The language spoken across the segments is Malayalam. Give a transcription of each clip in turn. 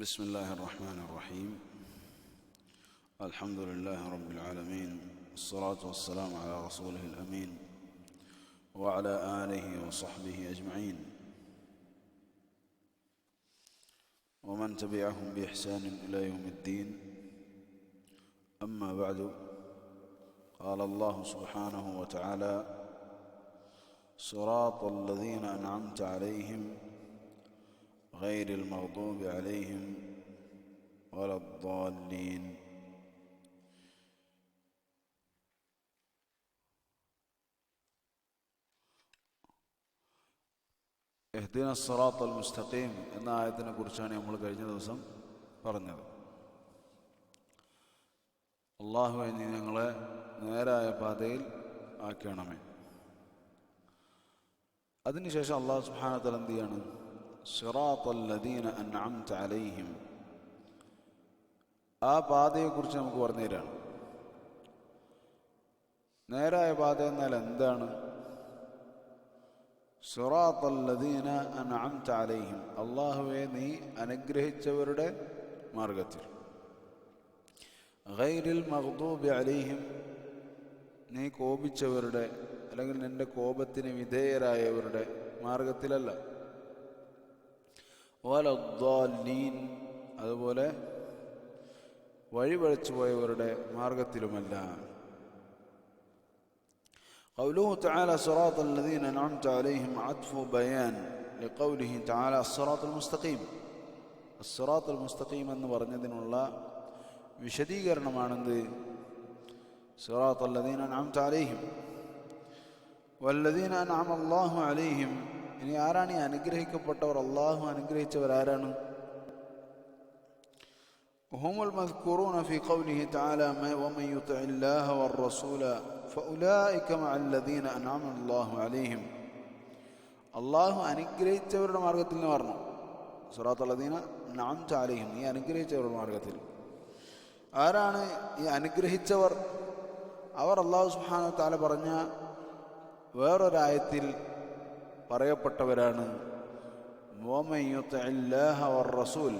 بسم الله الرحمن الرحيم. الحمد لله رب العالمين، والصلاة والسلام على رسوله الأمين وعلى آله وصحبه أجمعين ومن تبعهم بإحسان إلى يوم الدين. أما بعد، قال الله سبحانه وتعالى: صراط الذين أنعمت عليهم غير المغضوب عليهم ولا الضالين. ഇഹ്ദിന സിറാത്തൽ മുസ്തഖീം എന്ന ആയത്തിനെ കുറിച്ചാണ് നമ്മൾ കഴിഞ്ഞ ദിവസം പറഞ്ഞത്. അല്ലാഹുവേ, നീ ഞങ്ങളെ നേരായ പാതയിൽ ആക്കണമേ. അതിനുശേഷം അല്ലാഹു സുബ്ഹാനഹു വ തആല എന്ത് ചെയ്യാണ്? സിറാത്തൽ ലദീന അൻഅംത അലൈഹിം, ആ പാതയെക്കുറിച്ച് നമുക്ക് പറഞ്ഞു തരാണ്. നേരായ പാത എന്നാൽ എന്താണ്? സിറാത്തൽ ലദീന അൻഅംത അലൈഹിം, അല്ലാഹുവേ, നീ അനുഗ്രഹിച്ചവരുടെ മാർഗത്തിൽ. ഗൈരിൽ മഗ്ദൂബി അലൈഹിം, നീ കോപിച്ചവരുടെ അല്ലെങ്കിൽ നിന്റെ കോപത്തിന് വിധേയരായവരുടെ മാർഗത്തിലല്ല. വലദ്ദാലീൻ, അതുപോലെ വഴിപഴച്ചു പോയവരുടെ മാർഗത്തിലുമല്ല. قوله تعالى صراط الذين أنعمت عليهم عطف بيان لقوله تعالى الصراط المستقيم. الصراط المستقيم എന്ന് പറഞ്ഞതിനുള്ള വിശദീകരണമാണെന്ത്? صراط الذين أنعمت عليهم والذين أنعم الله عليهم. ഇനി ആരാണ് ഈ അനുഗ്രഹിക്കപ്പെട്ടവർ? അള്ളാഹു അനുഗ്രഹിച്ചവർ ആരാണ്? هم المذكورون في قوله تعالى ومن يطع الله والرسول فأولئك مع الذين أنعم الله عليهم. അള്ളാഹു അനുഗ്രഹിച്ചവരുടെ മാർഗത്തിൽ എന്ന് പറഞ്ഞു. സിറാത്തൽ ലദീന അൻഅംത അലൈഹിം, ഈ അനുഗ്രഹിച്ചവരുടെ മാർഗത്തിൽ. ആരാണ് ഈ അനുഗ്രഹിച്ചവർ? അവർ അല്ലാഹു സുബ്ഹാനഹു വ തആല പറഞ്ഞ വേറൊരായത്തിൽ പറയപ്പെട്ടവരാണ്. വമൻ യുതിഇല്ലാഹ വറസൂൽ,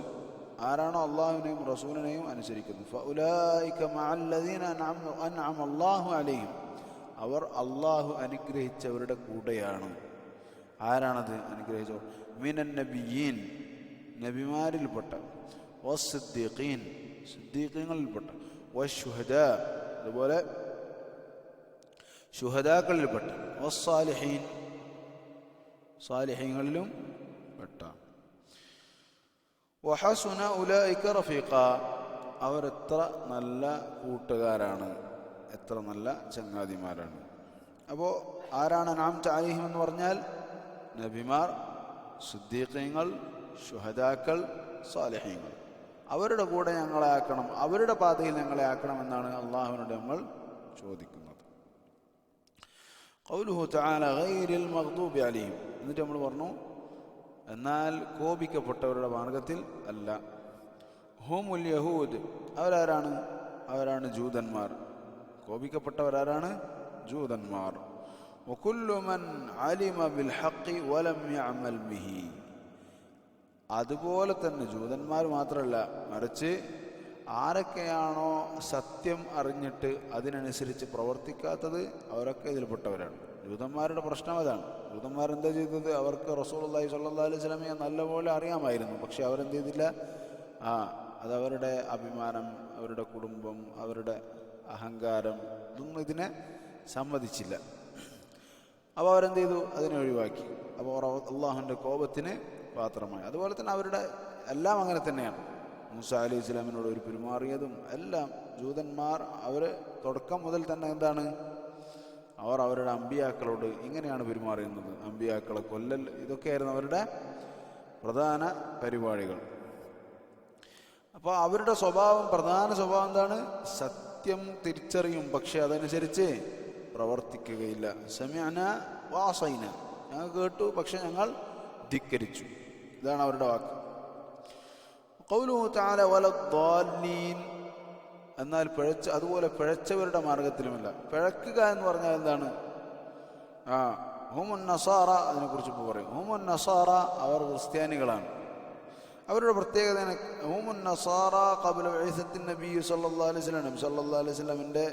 ആരാണോ അള്ളാഹുവിനെയും റസൂലിനെയും അനുസരിക്കുന്നത്. ഫഉലൈക മഅല്ലദീന അൻഅമ അല്ലാഹു അലൈഹിം, അവർ അള്ളാഹു അനുഗ്രഹിച്ചവരുടെ കൂടെയാണ്. ആരാണത് അനുഗ്രഹിച്ചവർ? മിനൻ നബിയീൻ, നബിമാരിൽപ്പെട്ട, വസ്സിദ്ദീഖീൻ, സിദ്ദീഖീങ്ങളിൽപ്പെട്ട, വശുഹദാ, അതുപോലെ ശുഹദാക്കളിൽപ്പെട്ട, വസ്സാലിഹീൻ, സാലിഹീങ്ങളിലും പെട്ട. വഹസുന ഉലൈക റഫീഖ, അവർ എത്ര നല്ല കൂട്ടുകാരാണ്, എത്ര നല്ല ചങ്ങാതിമാരാണ്. അപ്പോൾ ആരാണ് അൻഅംത അലൈഹിം എന്ന് പറഞ്ഞാൽ? നബിമാർ, സിദ്ദീഖീങ്ങൾ, ശുഹദാക്കൾ, സാലിഹീങ്ങൾ. അവരുടെ കൂടെ ഞങ്ങളെ ആക്കണം, അവരുടെ പാതയിൽ ഞങ്ങളെ ആക്കണം എന്നാണ് അള്ളാഹുവിനോട് നമ്മൾ ചോദിക്കുന്നത്. ഖൗലുഹു തആല ഗൈരിൽ മഗ്ദൂബി അലൈഹിം, എന്നിട്ട് നമ്മൾ പറഞ്ഞു എന്നാൽ കോപിക്കപ്പെട്ടവരുടെ മാർഗത്തിൽ അല്ല. ഹുമുൽ യഹൂദ്, അവരാരാണ്? അവരാണ് ജൂതന്മാർ. കോപിക്കപ്പെട്ടവരാരാണ്? ജൂതന്മാർ. വകുല്ലു മൻ അലിമ ബിൽ ഹഖ് വലം യഅമൽ ബിഹി, അതുപോലെ തന്നെ ജൂതന്മാർ മാത്രമല്ല, മറിച്ച് ആരൊക്കെയാണോ സത്യം അറിഞ്ഞിട്ട് അതിനനുസരിച്ച് പ്രവർത്തിക്കാത്തത് അവരൊക്കെ ഇതിൽപ്പെട്ടവരാണ്. ജൂതന്മാരുടെ പ്രശ്നം അതാണ്. ജൂതന്മാരെന്താ ചെയ്തത്? അവർക്ക് റസൂലുള്ളാഹി സ്വല്ലല്ലാഹു അലൈഹി വസല്ലമയെ നല്ലപോലെ അറിയാമായിരുന്നു. പക്ഷെ അവരെന്ത് ചെയ്തില്ല? അതവരുടെ അഭിമാനം, അവരുടെ കുടുംബം, അവരുടെ അഹങ്കാരം, ഇതൊന്നും ഇതിനെ സമ്മതിച്ചില്ല. അപ്പോൾ അവരെന്ത് ചെയ്തു? അതിനെ ഒഴിവാക്കി. അപ്പോൾ അള്ളാഹുവിൻ്റെ കോപത്തിന് പാത്രമായി. അതുപോലെ തന്നെ അവരുടെ എല്ലാം അങ്ങനെ തന്നെയാണ്. മൂസ അലൈഹി സ്വലാമിനോട് ഒരു പെരുമാറിയതും എല്ലാം ജൂതന്മാർ അവർ തുടക്കം മുതൽ തന്നെ എന്താണ്? അവർ അവരുടെ അമ്പിയാക്കളോട് ഇങ്ങനെയാണ് പെരുമാറുന്നത്. അമ്പിയാക്കളെ കൊല്ലൽ, ഇതൊക്കെയായിരുന്നു അവരുടെ പ്രധാന പരിപാടികൾ. അപ്പോൾ അവരുടെ സ്വഭാവം, പ്രധാന സ്വഭാവം എന്താണ്? സത്യം തിരിച്ചറിയും, പക്ഷെ അതനുസരിച്ച് പ്രവർത്തിക്കുകയില്ല. സമിഅന വഅസൈന, ഞങ്ങൾ കേട്ടു പക്ഷെ ഞങ്ങൾ ധിക്കരിച്ചു. ഇതാണ് അവരുടെ വാക്ക്. ഖൗലുഹു തആല വലദ്ദാലീൻ, എന്നാൽ അതുപോലെ പിഴച്ചവരുടെ മാർഗത്തിലുമല്ല. പിഴക്കുക എന്ന് പറഞ്ഞാൽ എന്താണ്? ഹുമുൻ നസാറ, അതിനെക്കുറിച്ച് ഇപ്പോൾ പറയും. ഹുമുൻ നസാറ, അവർ ക്രിസ്ത്യാനികളാണ്. അവരുടെ പ്രത്യേകത ഹുമുൻ നസാറ ഖബ്ല ബിഇസത്തിൻ നബി സല്ലല്ലാഹു അലൈഹി വസല്ലം, നബി സല്ലല്ലാഹു അലൈഹി വസല്ലമിൻ്റെ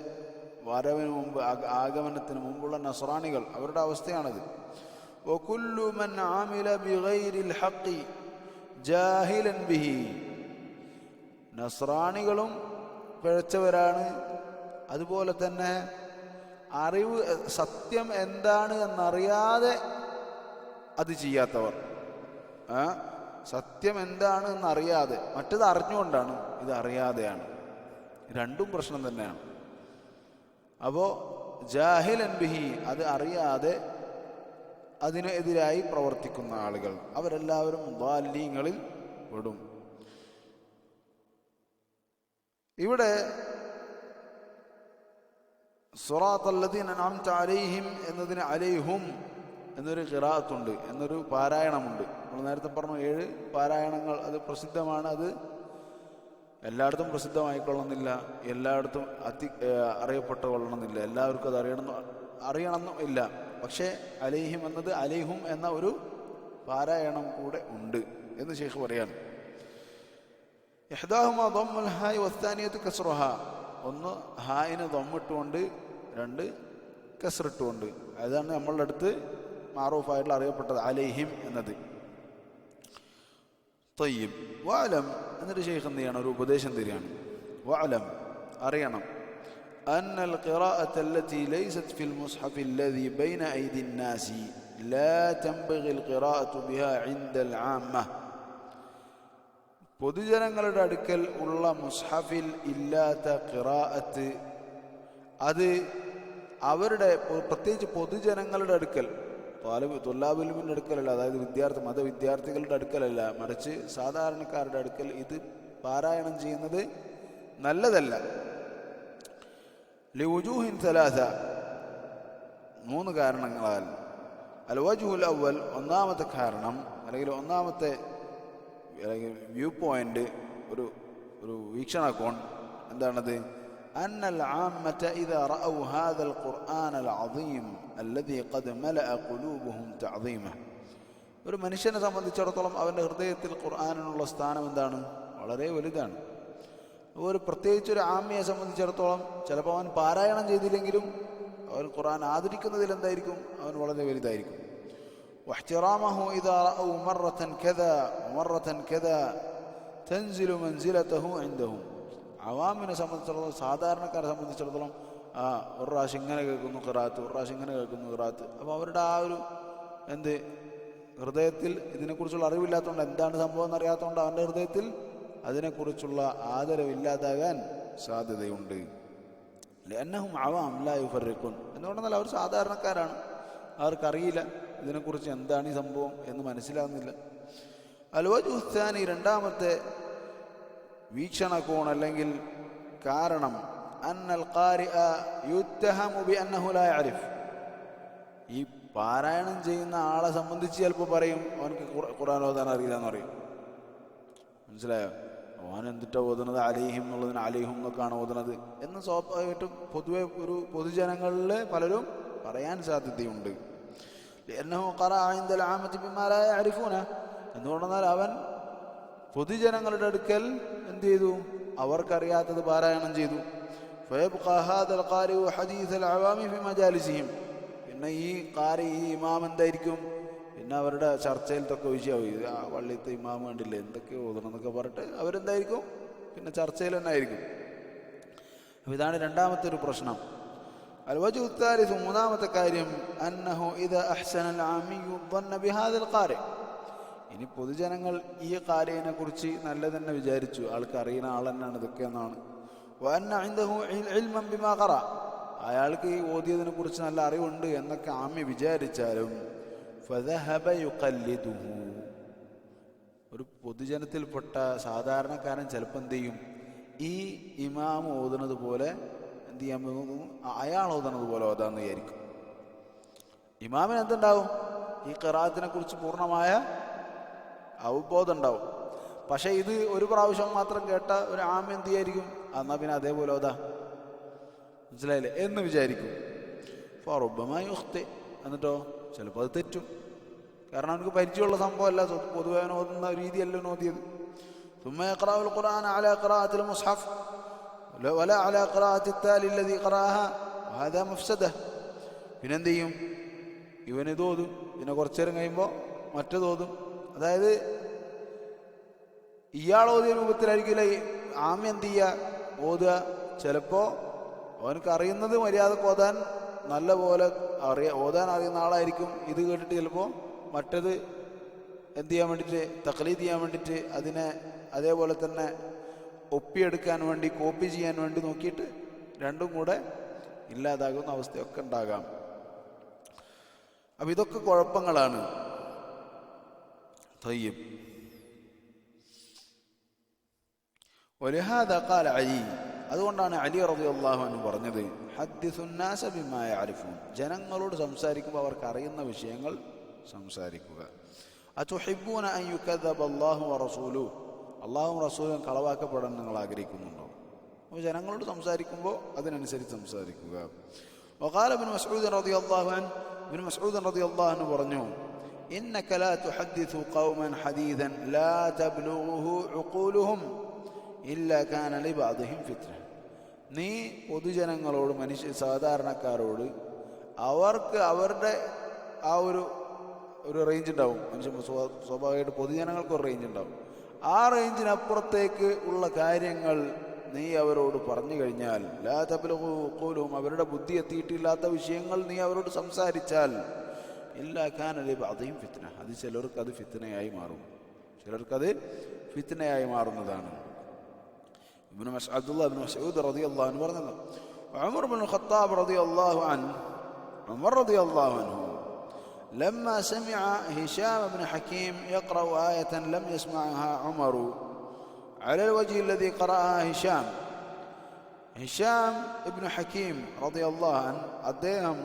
വരവിന് മുമ്പ്, ആഗമനത്തിന് മുമ്പുള്ള നസ്രാനികൾ, അവരുടെ അവസ്ഥയാണത്. വകുല്ലു മൻ ആമില ബിഗൈരിൽ ഹഖ് ജാഹിലൻ ബിഹി, നസ്രാനികളും പിഴച്ചവരാണ്. അതുപോലെ തന്നെ അറിവ്, സത്യം എന്താണ് എന്നറിയാതെ അത് ചെയ്യാത്തവർ. സത്യം എന്താണ് എന്നറിയാതെ, മറ്റത് അറിഞ്ഞുകൊണ്ടാണ്, ഇത് അറിയാതെയാണ്. രണ്ടും പ്രശ്നം തന്നെയാണ്. അപ്പോൾ ജാഹിലൻ ബിഹി, അത് അറിയാതെ അതിനെതിരായി പ്രവർത്തിക്കുന്ന ആളുകൾ, അവരെല്ലാവരും ളാലീങ്ങളിൽ പെടും. ഇവിടെ സിറാത്തൽ ലദീന അൻഅംത അലൈഹിം എന്നതിന് അലൈഹും എന്നൊരു ഖിറാഅത്തുണ്ട്, എന്നൊരു പാരായണമുണ്ട്. നമ്മൾ നേരത്തെ പറഞ്ഞു 7 പാരായണങ്ങൾ, അത് പ്രസിദ്ധമാണ്. അത് എല്ലായിടത്തും പ്രസിദ്ധമായിക്കൊള്ളണമെന്നില്ല, എല്ലായിടത്തും അറിയപ്പെട്ടുകൊള്ളണമെന്നില്ല, എല്ലാവർക്കും അത് അറിയണമെന്നും ഇല്ല. പക്ഷേ അലൈഹിം എന്നത് അലൈഹും എന്ന ഒരു പാരായണം കൂടെ ഉണ്ട് എന്ന് ശൈഖ് പറയാണ്. ഇഹ്ദാഹുമാ ദമ്മുൽ ഹായ് വസ്താനിയത്തു കസ്റുഹാ, ഒന്ന് ഹായിന് ദമ്മിട്ടുകൊണ്ട്, 2 കസ്റിട്ടുകൊണ്ട്. അതാണ് നമ്മളുടെ അടുത്ത് മാറൂഫായിട്ടുള്ള അറിയപ്പെട്ടത് അലൈഹിം എന്നത്. തയ്യിബ് വഅലം, എന്നിട്ട് ശൈഖ് എന്ത് ചെയ്യണം, ഒരു ഉപദേശം തരികയാണ്. വഅലം, അറിയണം, അന്നൽ ഖിറാഅത അല്ലതി ലൈസത് ഫിൽ മുസ്ഹഫി അല്ലദി ബൈന ഐദി الناസ് ലാ തൻബഗി അൽ ഖിറാഅതു ബിഹാ ഇൻദൽ ആമ്മ, പൊതുജനങ്ങളുടെ അടുക്കൽ ഉള്ള മുസ്ഹഫിൽ ഇല്ലാത്ത ഖിറാഅത്ത്, അത് അവരുടെ, പ്രത്യേകിച്ച് പൊതുജനങ്ങളുടെ അടുക്കൽ, തുല്ലാബുൽ ഇൽമിന്റെ അടുക്കലല്ല, അതായത് മതവിദ്യാർത്ഥികളുടെ അടുക്കലല്ല, മറിച്ച് സാധാരണക്കാരുടെ അടുക്കൽ ഇത് പാരായണം ചെയ്യുന്നത് നല്ലതല്ല. ലിവുജൂഹിൻ സലാസ, 3 കാരണങ്ങളാൽ. അൽ വജ്ഹുൽ അവൽ, ഒന്നാമത്തെ കാരണം അല്ലെങ്കിൽ ഒന്നാമത്തെ വ്യൂ പോയിന്റ്, ഒരു വീക്ഷണകോൺ എന്താണത്? അന്നൽ ആമ്മത ഇദാ റഅൂ ഹാദൽ ഖുർആനൽ അദീം അല്ലദീ ഖദ് മലഅ ഖുലൂബുഹും തഅദീമ, ഒരു മനുഷ്യനെ സംബന്ധിച്ചിടത്തോളം അവൻ്റെ ഹൃദയത്തിൽ ഖുർആനിനുള്ള സ്ഥാനം എന്താണ്? വളരെ വലുതാണ്. ഒരു പ്രത്യേകിച്ച് ഒരു ആമ്യയെ സംബന്ധിച്ചിടത്തോളം ചിലപ്പോൾ അവൻ പാരായണം ചെയ്തില്ലെങ്കിലും അവൻ ഖുർആൻ ആദരിക്കുന്നതിൽ എന്തായിരിക്കും? അവൻ വളരെ വലുതായിരിക്കും. واحترامه إذا رأوا مرة كذا ومرة كذا تنزل منزلته عندهم, അവാമിനെ സംബന്ധിച്ചിടത്തോളം, സാധാരണക്കാരെ സംബന്ധിച്ചിടത്തോളം ഒരു പ്രാവശ്യം ഇങ്ങനെ കേൾക്കുന്നു ഖിറാഅത്ത്, ഒരു പ്രാവശ്യം ഇങ്ങനെ കേൾക്കുന്നു ഖിറാഅത്ത്. അപ്പോൾ അവരുടെ ആ ഒരു ഹൃദയത്തിൽ ഇതിനെക്കുറിച്ചുള്ള അറിവില്ലാത്തതുകൊണ്ട്, എന്താണ് സംഭവം എന്നറിയാത്തതുകൊണ്ട് അവൻ്റെ ഹൃദയത്തിൽ അതിനെക്കുറിച്ചുള്ള ആദരവില്ലാതാകാൻ സാധ്യതയുണ്ട്. ലഅന്നഹും അവാം ലാ യുഫർരിഖൂൻ, എന്തുകൊണ്ടെന്നാൽ അവർ സാധാരണക്കാരാണ്, അവർക്കറിയില്ല ഇതിനെക്കുറിച്ച് എന്താണ് ഈ സംഭവം എന്ന് മനസ്സിലാകുന്നില്ല. അൽ വജ്ഹു സ്സാനി, രണ്ടാമത്തെ വീക്ഷണകോൺ അല്ലെങ്കിൽ കാരണം, അന്നൽ ഖാരിഅ യുത്തഹമു ബിഅന്നഹു ലാ യഅരിഫ്, ഈ പാരായണം ചെയ്യുന്ന ആളെ സംബന്ധിച്ച് ചിലപ്പോൾ പറയും അവനക്ക് ഖുർആൻ ഓതാൻ അറിയില്ല എന്ന് പറയും. മനസ്സിലായോ? അവൻ എന്തിട്ടാ ഓതുന്നത്? അലൈഹിം എന്നുള്ളതിന് അലൈഹും എന്നൊക്കെയാണ് ഓതുന്നത് എന്ന് സ്വാഭാവികമായിട്ടും പൊതുവെ ഒരു പൊതുജനങ്ങളിൽ പലരും പറയാൻ സാധ്യതയുണ്ട്. എന്തുകൊണ്ടെന്നാൽ അവൻ പൊതുജനങ്ങളുടെ അടുക്കൽ എന്ത് ചെയ്തു? അവർക്കറിയാത്തത് പാരായണം ചെയ്തു. പിന്നെ ഈ ഖാരി, ഈ ഇമാം എന്തായിരിക്കും? പിന്നെ അവരുടെ ചർച്ചയിലത്തൊക്കെ വിഷയമാവും. ആ പള്ളിയത്തെ ഇമാം കണ്ടില്ലേ എന്തൊക്കെ ഓതണം എന്നൊക്കെ പറഞ്ഞിട്ട് അവരെന്തായിരിക്കും? പിന്നെ ചർച്ചയിൽ തന്നെ ആയിരിക്കും. അപ്പോൾ ഇതാണ് രണ്ടാമത്തെ ഒരു പ്രശ്നം. الوجه الثالث, മൂന്നാമത്തെ കാര്യം, أنه إذا أحسن العامي الظن بهذا القارئ, ഇനി പൊതുജനങ്ങൾ ഈ ഖാരിനെ കുറിച്ച് നല്ല തന്നെ വിചാരിച്ചു, ആൾക്ക് അറിയുന്ന ആൾ തന്നെയാണ് ഇതൊക്കെ എന്നാണ്. وأن عنده علما بما قرأ, അയാൾക്ക് ഈ ഓതിയതിനെ കുറിച്ച് നല്ല അറിവുണ്ട് എന്നൊക്കെ ആമി വിചാരിച്ചാലും فذهب يقلده, ഒരു പൊതുജനത്തിൽപ്പെട്ട സാധാരണക്കാരൻ ചിലപ്പോൾ എന്ത് ചെയ്യും? ഈ ഇമാം ഓതുന്നത് പോലെ എന്ത് ചെയ്യാൻ പോകുന്നു? അയാൾ ഓതുന്നത് പോലെ ഓതാന്ന് വിചാരിക്കും. ഇമാമിന് എന്തുണ്ടാവും? ഈ ഖിറാഅത്തിനെ കുറിച്ച് പൂർണ്ണമായ അവബോധം ഉണ്ടാവും. പക്ഷേ ഇത് ഒരു പ്രാവശ്യം മാത്രം കേട്ട ഒരു ആമി എന്ത് ചെയ്യായിരിക്കും? എന്നാൽ പിന്നെ അതേപോലെ ഓതാ, മനസ്സിലായില്ലേ എന്ന് വിചാരിക്കും. ഫറുബ്ബമാ യുഖ്തി, എന്നിട്ടോ ചിലപ്പോൾ അത് തെറ്റും. കാരണം അവനക്ക് പരിചയമുള്ള സംഭവമല്ല, പൊതുവെ അവൻ ഓതുന്ന രീതിയല്ല ഓതിയത്. ثم يقرأ القرآن على قراءة المصحف ولا على قراءة التالي الذي قرأها وهذا مفسدة. പിന്നെ എന്ത് ചെയ്യും? ഇവന് തോതും, പിന്നെ കുറച്ചു നേരം കഴിയുമ്പോൾ മറ്റേതോതും. അതായത് ഇയാൾ ഓതിയ രൂപത്തിലായിരിക്കില്ല ആമി എന്ത് ചെയ്യുക, ഓതുക. ചിലപ്പോൾ അവനക്ക് അറിയുന്നത് മര്യാദക്ക് ഓതാൻ നല്ല പോലെ ഓതാൻ അറിയുന്ന ആളായിരിക്കും. ഇത് കേട്ടിട്ട് ചിലപ്പോൾ മറ്റത് എന്ത് ചെയ്യാൻ വേണ്ടിയിട്ട്, തഖ്ലീദ് ചെയ്യാൻ വേണ്ടിയിട്ട്, അതിനെ അതേപോലെ തന്നെ ഒപ്പിയെടുക്കാൻ വേണ്ടി, കോപ്പി ചെയ്യാൻ വേണ്ടി നോക്കിയിട്ട് രണ്ടും കൂടെ ഇല്ലാതാകുന്ന അവസ്ഥയൊക്കെ ഉണ്ടാകാം. അപ്പം ഇതൊക്കെ കുഴപ്പങ്ങളാണ്. തയ്യിബ്. വലിഹാദാ ഖാല അലി, അതുകൊണ്ടാണ് അലി റളിയല്ലാഹു അൻഹു പറഞ്ഞത്, ഹദ്ദിസുൻ നാസ ബിമാ യഅരിഫൂൻ, ജനങ്ങളോട് സംസാരിക്കുമ്പോൾ അവർക്ക് അറിയുന്ന വിഷയങ്ങൾ സംസാരിക്കുക. അതുഹിബ്ബൂന അൻ യുകദ്ദബ അല്ലാഹു വറസൂലുഹു, അള്ളാഹുവും റസൂലും കളവാക്കപ്പെടാൻ നിങ്ങൾ ആഗ്രഹിക്കുന്നുണ്ടോ? അപ്പോൾ ജനങ്ങളോട് സംസാരിക്കുമ്പോൾ അതിനനുസരിച്ച് സംസാരിക്കുക. വഖാല ഇബ്നു മസ്ഊദ് റളിയല്ലാഹു അൻഹു, ഇബ്നു മസ്ഊദ് റളിയല്ലാഹു അൻഹു പറഞ്ഞു, ഇന്നക ലാ തുഹദ്ദിസു ഖൗമൻ ഹദീഥൻ ലാ തബ്ലുഗുഹു ഉഖൂലുഹും ഇല്ലാ കാന ലിബഅദിഹിം ഫിത്ന. നീ പൊതുജനങ്ങളോട്, സാധാരണക്കാരോട്, അവർക്ക് അവരുടെ ആ ഒരു റേഞ്ച് ഉണ്ടാവും. മനുഷ്യൻ സ്വാഭാവികമായിട്ട് പൊതുജനങ്ങൾക്ക് ഒരു റേഞ്ച് ഉണ്ടാവും. ആ റേഞ്ചിനപ്പുറത്തേക്ക് ഉള്ള കാര്യങ്ങൾ നീ അവരോട് പറഞ്ഞു കഴിഞ്ഞാൽ, ലാ തബ്ലുഗു ഉഖൂലുഹും, അവരുടെ ബുദ്ധി എത്തിയിട്ടില്ലാത്ത വിഷയങ്ങൾ നീ അവരോട് സംസാരിച്ചാൽ, ഇല്ലാ കാന ലിബഅദിഹിം ഫിത്ന, അത് ചിലർക്കത് ഫിത്നയായി മാറും, ചിലർക്കത് ഫിത്നയായി മാറുന്നതാണ്. അബ്ദുല്ലാഹ് ഇബ്നു മസ്ഊദ് റളിയല്ലാഹു അൻഹു പറഞ്ഞത്. ഉമർ ഇബ്നുൽ ഖത്താബ് റളിയല്ലാഹു അൻഹു, ഉമർ റളിയല്ലാഹു അൻഹു لما سمع هشام بن حكيم يقرأ آية لم يسمعها عمر على الوجه الذي قرأها هشام بن حكيم رضي الله عنه, അദ്ദേഹം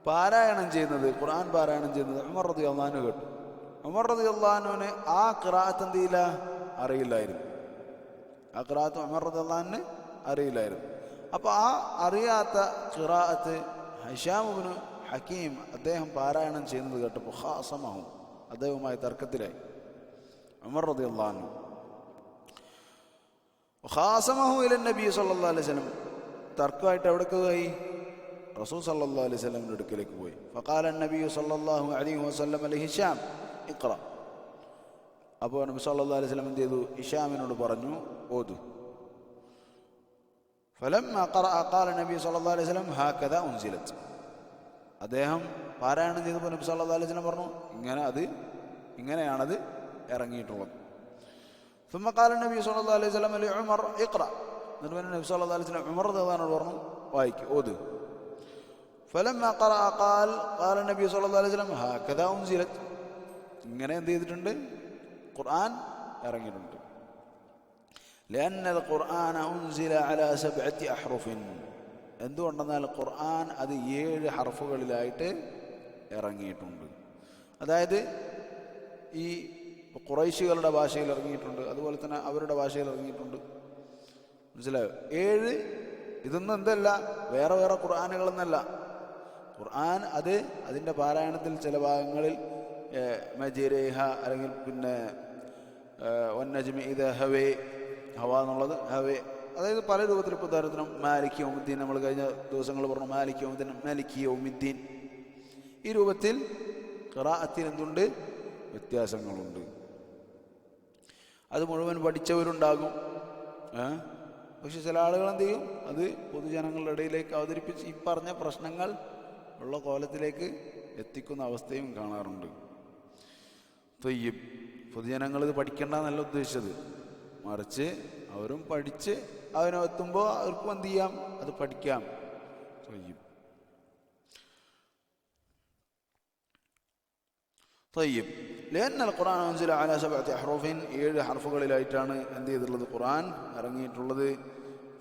പാരായണം ചെയ്യുന്നത്, ഖുർആൻ പാരായണം ചെയ്യുന്നത് ഉമർ റളിയല്ലാഹു അൻഹു കേട്ടു. ഉമർ റളിയല്ലാഹു അൻഹുവിന് ആ ഖിറാഅത്ത് എന്തില്ല, അറിയില്ലായിരുന്നു. ആ ഖിറാഅത്ത് ഉമർ റളിയല്ലാഹു അൻഹു അറിയില്ലായിരുന്നു. അപ്പോൾ ആ അറിയാത്ത ഖിറാഅത്ത് ഹിശാം ഇബ്നു ഹക്കീം അദ്ദേഹം പാരായണം ചെയ്യുന്നത് കേട്ടപ്പോൾ ഖാസമഹു, അദ്ദേഹവുമായി തർക്കത്തിലായി ഉമർ റളിയല്ലാഹു അൻഹു. ഖാസമഹു ഇല നബി സല്ലല്ലാഹു അലൈഹി വസല്ലം, തർക്കമായിട്ട് എവിടേക്ക് പോയി? റസൂൽ സല്ലല്ലാഹു അലൈഹി വസല്ലമിന്റെ അടുക്കലേക്ക് പോയി. ഫഖാല നബി സല്ലല്ലാഹു അലൈഹി വസല്ലം ലി ഹിശാം ഇഖ്റ, അപ്പോൾ നബി സല്ലല്ലാഹു അലൈഹി വസല്ലം എന്ത് ചെയ്തു? ഹിശാമിനോട് പറഞ്ഞു, ഓതു. ഫലമ്മ ഖറഅ ഖാല നബി സല്ലല്ലാഹു അലൈഹി വസല്ലം ഹാകദാ ഉൻസിലത്, അദ്ദേഹം പാരായണം ചെയ്തപ്പോൾ നബി സല്ലല്ലാഹു അലൈഹി വസല്ലം പറഞ്ഞു, ഇങ്ങനെയാണത് ഇറങ്ങിയിട്ടുള്ളത്. ثم قال النبي صلى الله عليه وسلم لعمر اقرأ, എന്നിട്ട് നബി സല്ലല്ലാഹു അലൈഹി വസല്ലം ഉമർ റളിയല്ലാഹു പറഞ്ഞു, വായിക്ക്, ഓത്. فلما قرأ قال النبي صلى الله عليه وسلم هكذا أنزلت, ഇങ്ങനെ എന്ത് ചെയ്തിട്ടുണ്ട്? ഖുർആൻ ഇറങ്ങിയിട്ടുണ്ട്. لأن القرآن أنزل على 7 أحرف, എന്തുകൊണ്ടെന്നാൽ ഖുർആൻ അത് 7 ഹർഫുകളിലായിട്ട് ഇറങ്ങിയിട്ടുണ്ട്. അതായത് ഈ ഖുറൈശികളുടെ ഭാഷയിൽ ഇറങ്ങിയിട്ടുണ്ട്, അതുപോലെ തന്നെ അവരുടെ ഭാഷയിൽ ഇറങ്ങിയിട്ടുണ്ട്. മനസ്സിലായോ? 7 ഇതൊന്നും എന്തല്ല, വേറെ വേറെ ഖുർആനുകളെന്നല്ല. ഖുർആൻ അത് അതിൻ്റെ പാരായണത്തിൽ ചില ഭാഗങ്ങളിൽ മജിരേഹ, അല്ലെങ്കിൽ പിന്നെ വന്നജ്മി ഇദ ഹവേ, ഹവ എന്നുള്ളത് ഹവേ, അതായത് പല രൂപത്തിൽ. ഇപ്പോൾ ഉദാഹരണത്തിന് മാലിക് യൗമുദ്ദീൻ, നമ്മൾ കഴിഞ്ഞ ദിവസങ്ങൾ പറഞ്ഞു, മാലിക് യൗമുദ്ദീൻ, മാലിക് യൗമുദ്ദീൻ, ഈ രൂപത്തിൽ ഖിറാഅത്തിൽ എന്തുണ്ട്? വ്യത്യാസങ്ങളുണ്ട്. അത് മുഴുവൻ പഠിച്ചവരുണ്ടാകും, പക്ഷെ ചില ആളുകൾ എന്ത് ചെയ്യും? അത് പൊതുജനങ്ങളുടെ ഇടയിലേക്ക് അവതരിപ്പിച്ച് ഈ പറഞ്ഞ പ്രശ്നങ്ങൾ ഉള്ള കോലത്തിലേക്ക് എത്തിക്കുന്ന അവസ്ഥയും കാണാറുണ്ട്. ത്വയ്യിബ്, പൊതുജനങ്ങൾ ഇത് പഠിക്കേണ്ടെന്നല്ല ഉദ്ദേശിച്ചത്, മറിച്ച് അവരും പഠിച്ച് അതിനെത്തുമ്പോൾ അവർക്കും എന്ത് ചെയ്യാം? അത് പഠിക്കാം. ത്വയ്യിബ്. ത്വയ്യിബ് لأن القرآن أنزل على 7 أحرف, 7 ഹർഫുകളിലായിട്ടാണ് എന്ത് ചെയ്തിട്ടുള്ളത്? ഖുർആൻ ഇറങ്ങിയിട്ടുള്ളത്.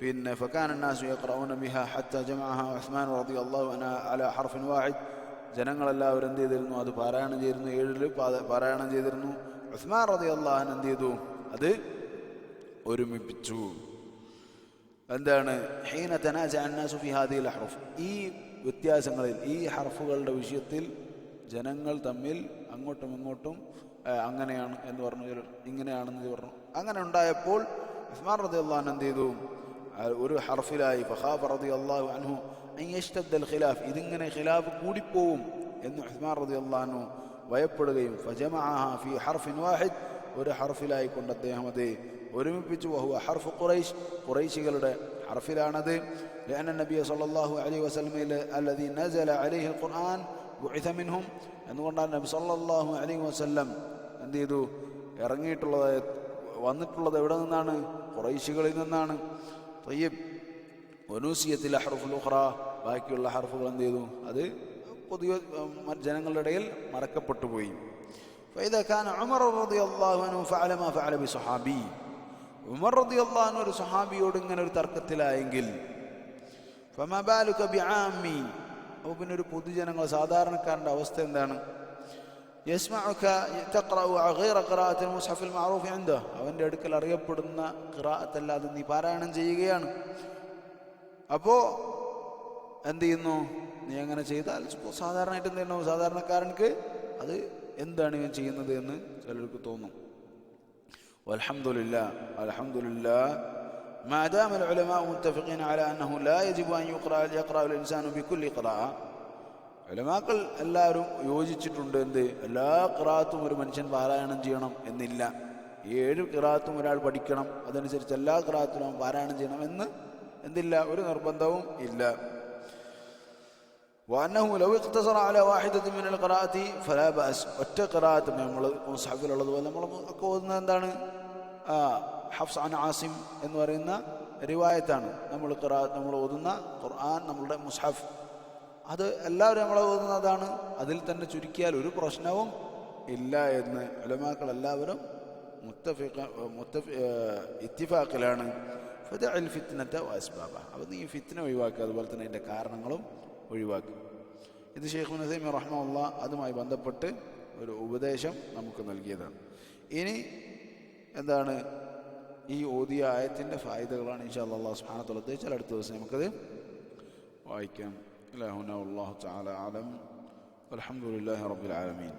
പിന്നെ فكان الناس يقرؤون بها حتى جمعها عثمان رضي الله عنه على حرف واحد, ജനങ്ങളെല്ലാവരും എന്ത് ചെയ്തിരുന്നു? അത് പാരായണം ചെയ്തിരുന്നു, 7 പാരായണം ചെയ്തിരുന്നു. ഉസ്മാൻ റളിയല്ലാഹു അൻഹു എന്ത് ചെയ്തു? അത് ഒരുമിപ്പിച്ചു. എന്താണ്? ഹീന തനാസഅ الناس في هذه الأحرف, ഈ വ്യത്യാസങ്ങളിൽ, ഈ ഹർഫുകളുടെ വിഷയത്തിൽ ജനങ്ങൾ തമ്മിൽ അങ്ങോട്ടും ഇങ്ങോട്ടും അങ്ങനെയാണ് എന്ന് പറഞ്ഞു, ഇങ്ങനെയാണെന്ന് പറഞ്ഞു, അങ്ങനെ ഉണ്ടായപ്പോൾ ഉസ്മാൻ റളിയല്ലാഹു അൻഹു എന്ത് ചെയ്തു? ഒരു ഹർഫിലായി. ഫഖാഫ റളിയല്ലാഹു അൻഹു അൻ യശ്തദ്ദൽ ഖിലാഫ്, ഇതിങ്ങനെ ഖിലാഫ് കൂടിപ്പോവും എന്ന് ഉസ്മാൻ റളിയല്ലാഹു അൻഹു ഭയപ്പെടുകയും ഫജമഅഹ ഫീ ഹർഫിൻ വാഹിദ്, ഒരു ഹർഫിലായി കൊണ്ട് അദ്ദേഹം അത് ഒരുമിപ്പിച്ചു. വഹുവ ഹർഫ് ഖുറൈശ്, ഖുറൈശികളുടെ ഹർഫിലാണത്. ലഅന്ന നബിയ സല്ലല്ലാഹു അലൈഹി വസല്ലം അല്ലദീ നസല അലൈഹിൽ ഖുർആൻ ബുഇസ മിൻഹും, എന്നുകൊണ്ടാണ് നബി സല്ലല്ലാഹു അലൈഹി വസല്ലം എന്ത് ചെയ്തു? ഇറങ്ങിയിട്ടുള്ളത്, വന്നിട്ടുള്ളത് എവിടെ നിന്നാണ്? ഖുറൈശികളിൽ നിന്നാണ്. തയ്യിബ്. വനൂസിയത്തിൽ ഹർഫുൽ ഉഖ്റ, ബാക്കിയുള്ള ഹർഫുകൾ എന്ത് ചെയ്തു? അത് പൊതുവെ ജനങ്ങളുടെ ഇടയിൽ മറക്കപ്പെട്ടു പോയി. فإذا كان عمر رضي الله عنه فعل ما فعل بصحابي, ഉമർ റളിയല്ലാഹു അൻഹു ഒരു സഹാബിയോട് ഇങ്ങനെ ഒരു തർക്കത്തിലായെങ്കിൽ فما بالك بعامي, അപ്പോൾ പിന്നെ ഒരു പൊതുജനങ്ങൾ സാധാരണക്കാരൻ്റെ അവസ്ഥ എന്താണ്? يسمعك تقرأ غير قراءة المصحف المعروف عنده, അവൻ്റെ അടുക്കൽ അറിയപ്പെടുന്ന ഖിറാഅത്തല്ലാതെ നീ പാരായണം ചെയ്യുകയാണ്. അപ്പോൾ എന്ത് ചെയ്യുന്നു? നീ അങ്ങനെ ചെയ്താൽ സാധാരണയായിട്ട് എന്ത് ചെയ്യണം? സാധാരണക്കാരൻക്ക് അത് എന്താണ് ഇവൻ ചെയ്യുന്നത് എന്ന് ചിലർക്ക് തോന്നും. വൽഹംദുലില്ലാ, അൽഹംദുലില്ലാ ما دام العلماء متفقين على أنه لا يجب أن يقرأ الإنسان بكل قراءة, ഉലമാക്കൾ എല്ലാവരും യോജിച്ചിട്ടുണ്ട് എന്ത്? എല്ലാ ഖിറാഅത്തും ഒരു മനുഷ്യൻ പാരായണം ചെയ്യണം എന്നില്ല. 7 ഖിറാഅത്തും ഒരാൾ പഠിക്കണം, അതനുസരിച്ച് എല്ലാ ഖിറാഅത്തും അവൻ പാരായണം ചെയ്യണം എന്ന് എന്തില്ല? ഒരു നിർബന്ധവും ഇല്ല. وأنه لو اقتصر على واحدة من القراءة فلا بأس, ഒറ്റ ഖിറാഅത്ത് നമ്മൾ മുസ്ഹഫിലുള്ളതുപോലെ നമ്മൾ ഒക്കെ ഓതുന്നത് എന്താണ്? ഹഫ്സ് അൻ ആസിം എന്ന് പറയുന്ന റിവായത്താണ്. നമ്മൾ ഓതുന്ന ഖുർആൻ, നമ്മളുടെ മുസ്ഹഫ്, അത് എല്ലാവരും നമ്മൾ ഓതുന്നതാണ്. അതിൽ തന്നെ ചുരുക്കിയാൽ ഒരു പ്രശ്നവും ഇല്ല എന്ന് ഉലമാക്കൾ എല്ലാവരും ഇത്തിഫാഖിലാണ്. ഫദഅൽ ഫിത്നത വഅസ്ബാബ, അപ്പോൾ നീ ഫിത്ന ഒഴിവാക്കുക, അതുപോലെ തന്നെ അതിൻ്റെ കാരണങ്ങളും ഒഴിവാക്കുക. ഇത് ശൈഖ് ഇബ്നു തൈമിയ്യ റഹിമഹുല്ലാഹ് അതുമായി ബന്ധപ്പെട്ട് ഒരു ഉപദേശം നമുക്ക് നൽകിയതാണ്. ഇനി എന്താണ് ഈ ഓതിയ ആയത്തിൻ്റെ ഫായിദകളാണ് ഇൻഷാ അല്ലാഹ് സുബ്ഹാനഹു വ തആല ഉദ്ദേശിച്ചാൽ അടുത്ത ദിവസം നമുക്കത് വായിക്കാം. ഇലാ ഹുനാ വല്ലാഹു തആല അലം വൽഹംദുലില്ലാഹി റബ്ബിൽ ആലമീൻ.